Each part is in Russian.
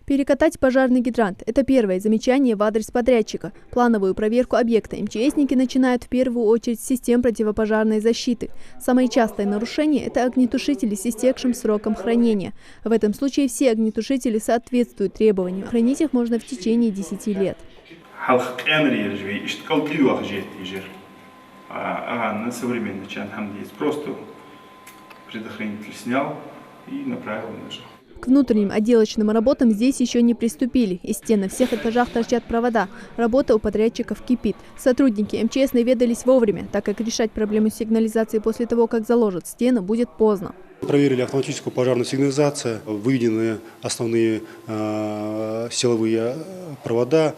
Перекатать пожарный гидрант – это первое замечание в адрес подрядчика. Плановую проверку объекта МЧСники начинают в первую очередь с систем противопожарной защиты. Самое частое нарушение – это огнетушители с истекшим сроком хранения. В этом случае все огнетушители соответствуют требованиям. Хранить их можно в течение 10 лет. Просто предохранитель снял и направил на жар. К внутренним отделочным работам здесь еще не приступили. Из стен на всех этажах торчат провода. Работа у подрядчиков кипит. Сотрудники МЧС наведались вовремя, так как решать проблему сигнализации после того, как заложат стену, будет поздно. Проверили автоматическую пожарную сигнализацию, выведены основные силовые провода,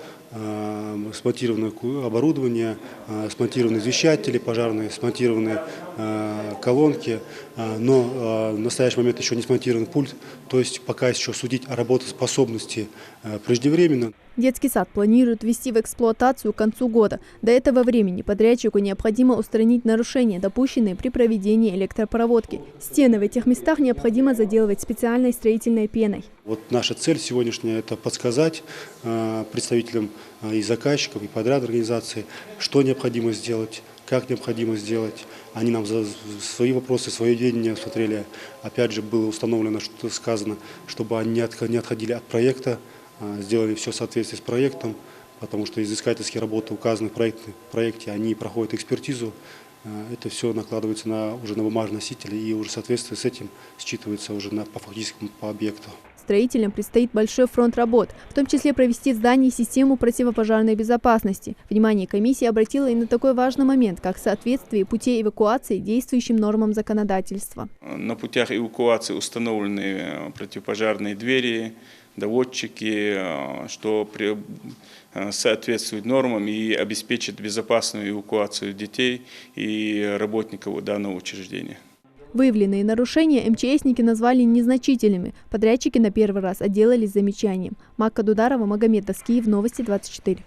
смонтировано оборудование, смонтированы извещатели пожарные, смонтированы колонки, но в настоящий момент еще не смонтирован пульт, то есть пока еще судить о работоспособности преждевременно. Детский сад планируют ввести в эксплуатацию к концу года. До этого времени подрядчику необходимо устранить нарушения, допущенные при проведении электропроводки. Стены в этих местах необходимо заделывать специальной строительной пеной. Вот наша цель сегодняшняя – это подсказать представителям и заказчиков, и подрядной организации, что необходимо сделать, как необходимо сделать. Они нам за свои вопросы, свое видение смотрели. Опять же, было установлено, что сказано, чтобы они не отходили от проекта, сделали все в соответствии с проектом, потому что изыскательские работы указаны в проекте, они проходят экспертизу. Это все накладывается уже на бумажный носитель, и уже в соответствии с этим считывается уже по объекту. Строителям предстоит большой фронт работ, в том числе провести в здании систему противопожарной безопасности. Внимание комиссии обратило и на такой важный момент, как соответствие путей эвакуации действующим нормам законодательства. На путях эвакуации установлены противопожарные двери, доводчики, что соответствует нормам и обеспечит безопасную эвакуацию детей и работников данного учреждения. Выявленные нарушения МЧСники назвали незначительными. Подрядчики на первый раз отделались замечанием. Макка Дударова, Магомед Доскиев, Новости 24.